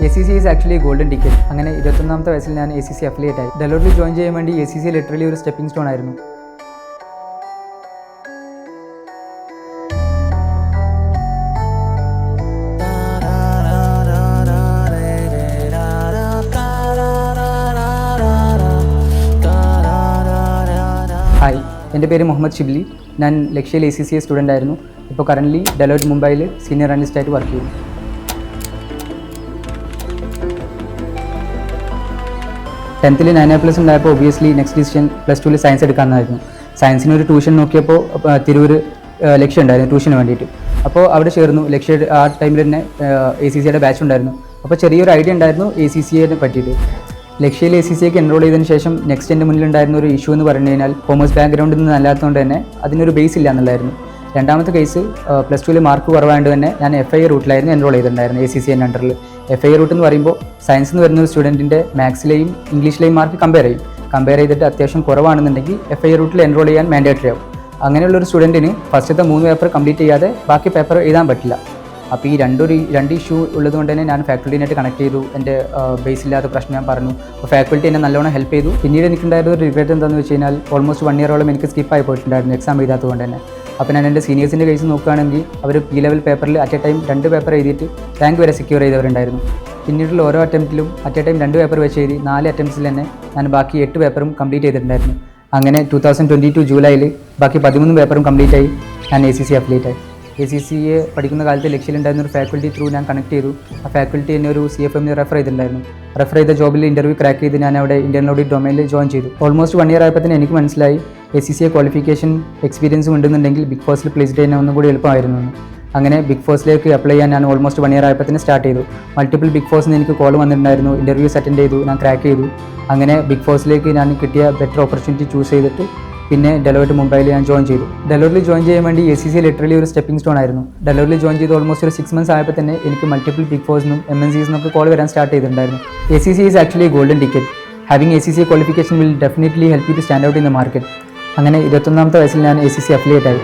ACC is actually a golden ticket. അങ്ങനെ 21ാമത്തെ വയസ്സിൽ ഞാൻ ACC അഫിലിയേറ്റ് ആയി. ഡെലോട്ടിൽ ജോയിൻ ചെയ്യാൻ വേണ്ടി ACC ലിറ്ററലി ഒരു സ്റ്റെപ്പിംഗ് സ്റ്റോൺ ആയിരുന്നു. ഹായ്, എൻ്റെ പേര് മുഹമ്മദ് ഷിബ്ലി. ഞാൻ ലക്ഷ്യയിൽ ACCA സ്റ്റുഡൻ്റ് ആയിരുന്നു. ഇപ്പോൾ കറൻ്റ്ലി ഡെലോട്ട് മുംബൈയിൽ സീനിയർ അനലിസ്റ്റ് ആയിട്ട് വർക്ക് ചെയ്യുന്നു. 10th 9A+ ഉണ്ടായപ്പോൾ ഒബിയസ്ലി നെക്സ്റ്റ് ഡിസിഷൻ +2 സയൻസ് എടുക്കാമെന്നായിരുന്നു. സയൻസിന് ഒരു ട്യൂഷൻ നോക്കിയപ്പോൾ തിരൂർ ലക്ഷ്യം ഉണ്ടായിരുന്നു ട്യൂഷന് വേണ്ടിയിട്ട്. അപ്പോൾ അവിടെ ചേർന്നു. ലക്ഷ്യ ആ ടൈമിൽ തന്നെ ACCയുടെ ബാച്ച് ഉണ്ടായിരുന്നു. അപ്പോൾ ചെറിയൊരു ഐഡിയ ഉണ്ടായിരുന്നു ACCയെ പറ്റിയിട്ട്. ലക്ഷ്യയിൽ ACCയ്ക്ക് എൻറോൾ ചെയ്തതിന് ശേഷം നെക്സ്റ്റ് എൻ്റെ മുന്നിലുണ്ടായിരുന്ന ഒരു ഇഷ്യൂ എന്ന് പറഞ്ഞു കഴിഞ്ഞാൽ കോമേഴ്സ് ബാക്ക്ഗ്രൗണ്ടിൽ നിന്ന് അല്ലാത്തതുകൊണ്ട് തന്നെ അതിനൊരു ബേസ് ഇല്ല എന്നുള്ളായിരുന്നു. രണ്ടാമത്തെ കേസ് +2 മാർക്ക് കുറവായതുകൊണ്ട് തന്നെ ഞാൻ FIA റൂട്ടിലായിരുന്നു എൻറോൾ ചെയ്തിട്ടുണ്ടായിരുന്നു ACCA അണ്ടറിൽ. FIA റൂട്ട് എന്ന് പറയുമ്പോൾ സയൻസ് എന്ന് വരുന്ന ഒരു സ്റ്റുഡൻറ്റിൻ്റെ മാത്സിലെയും ഇംഗ്ലീഷിലെയും മാർക്ക് കമ്പയർ ചെയ്തിട്ട് അത്യാവശ്യം കുറവാണെന്നുണ്ടെങ്കിൽ FIA റൂട്ടിൽ എൻറോൾ ചെയ്യാൻ മാൻഡേറ്ററി ആവും. അങ്ങനെയുള്ളൊരു സ്റ്റുഡൻറ്റിന് ഫസ്റ്റത്തെ 3 പേപ്പർ കംപ്ലീറ്റ് ചെയ്യാതെ ബാക്കി പേപ്പർ എഴുതാൻ പറ്റില്ല. അപ്പോൾ ഈ രണ്ട് ഇഷ്യൂ ഉള്ളതുകൊണ്ട് തന്നെ ഞാൻ ഫാക്കൽറ്റീനായിട്ട് കണക്ട് ചെയ്തു. എൻ്റെ ബേസ് ഇല്ലാത്ത പ്രശ്നം ഞാൻ പറഞ്ഞു. അപ്പോൾ ഫാക്കൽറ്റി എന്നെ നല്ലോണം ഹെൽപ്പ് ചെയ്തു. പിന്നീട് എനിക്കുണ്ടായിരുന്ന ഒരു റിഗ്രറ്റ് എന്താണെന്ന് വെച്ച് കഴിഞ്ഞാൽ ഓൾമോസ്റ്റ് 1 ഇയറോളം എനിക്ക് സ്കിപ്പായി പോയിട്ടുണ്ടായിരുന്നു എക്സാം എഴുതാത്തതുകൊണ്ട് തന്നെ. അപ്പോൾ ഞാൻ എൻ്റെ സീനിയേഴ്സിൻ്റെ കേസ് നോക്കുകയാണെങ്കിൽ അവർ P-level പേപ്പറിൽ അറ്റ് എ ടൈം 2 പേപ്പർ എഴുതിയിട്ട് റാങ്ക് വരെ സെക്യൂർ ചെയ്തവരുണ്ടായിരുന്നു. പിന്നീടുള്ള ഓരോ അറ്റംപ്റ്റിലും അറ്റ് എ ടൈം 2 പേപ്പർ വെച്ച് എഴുതി 4 അറ്റംപ്റ്റ്സിൽ തന്നെ ഞാൻ ബാക്കി 8 പേപ്പറും കംപ്ലീറ്റ് ചെയ്തിട്ടുണ്ടായിരുന്നു. അങ്ങനെ 2022 ജൂലൈയിൽ ബാക്കി 13 പേപ്പറും കംപ്ലീറ്റ് ആയി ഞാൻ ACC അഫിലിയേറ്റ് ആയി. ACCയെ പഠിക്കുന്ന കാലത്ത് ലക്ഷ്യയിലുണ്ടായിരുന്ന ഒരു ഫാക്കൽറ്റി ത്രൂ ഞാൻ കണക്ട് ചെയ്തു. ആ ഫാക്കൽറ്റി എന്നെ ഒരു CFMന് റെഫർ ചെയ്തിട്ടുണ്ടായിരുന്നു. റെഫർ ചെയ്ത ജോബിൽ ഇൻ്റർവ്യൂ ക്രാക്ക് ചെയ്ത് ഞാൻ അവിടെ ഇന്ത്യൻ ഓഡിറ്റ് ഡൊമൈനിൽ ജോയിൻ ചെയ്തു. ഓൾമോസ്റ്റ് 1 ഇയർ ആയപ്പോൾ തന്നെ എനിക്ക് മനസ്സിലായി ACCA ക്വാളിഫിക്കേഷൻ എക്സ്പീരിയൻസും ഉണ്ടെന്നുണ്ടെങ്കിൽ ബിഗ് ഫോഴ്സിൽ പ്ലേസ്ഡ് ചെയ്യാൻ ഒന്നും കൂടി എളുപ്പമായിരുന്നു. അങ്ങനെ ബിഗ് ഫോഴ്സിലേക്ക് അപ്ലൈ ചെയ്യാൻ ഞാൻ ഓൾമോസ്റ്റ് 1 ഇയർ ആയപ്പോൾ തന്നെ സ്റ്റാർട്ട് ചെയ്തു. മൾട്ടിപ്പിൾ ബിഗ് ഫോഴ്സിൽ നിന്ന് എനിക്ക് കോൾ വന്നിട്ടുണ്ടായിരുന്നു. ഇൻ്റർവ്യൂസ് അറ്റൻഡ് ചെയ്തു, ഞാൻ ക്രാക്ക് ചെയ്തു. അങ്ങനെ ബിഗ് ഫോഴ്സിലേക്ക് ഞാൻ കിട്ടിയ ബെറ്റർ ഓപ്പർച്യൂണിറ്റി ചൂസ് ചെയ്തിട്ട് പിന്നെ ഡെലോട്ട് മുംബൈയിൽ ഞാൻ ജോയിൻ ചെയ്തു. ഡെലോട്ടിൽ ജോയിൻ ചെയ്യാൻ വേണ്ടി ACC ലിറ്ററലി ഒരു സ്റ്റെപ്പിംഗ് സ്റ്റോൺ ആയിരുന്നു. ഡെലോട്ടിൽ ജോയിൻ ചെയ്ത് ഓൾമോസ്റ്റ് ഒരു 6 months ആയപ്പോൾ തന്നെ എനിക്ക് മൾട്ടിപ്പിൾ ബിഗ് ഫോഴ്സിനും MNCസിനൊക്കെ കോൾ വരാൻ സ്റ്റാർട്ട് ചെയ്തിട്ടുണ്ടായിരുന്നു. ACC is actually golden ticket. Having ACCA qualification will definitely help you to stand out in the market. അങ്ങനെ 21ാമത്തെ വയസ്സിൽ ഞാൻ ACC അഫിലിയേറ്റ് ആയി.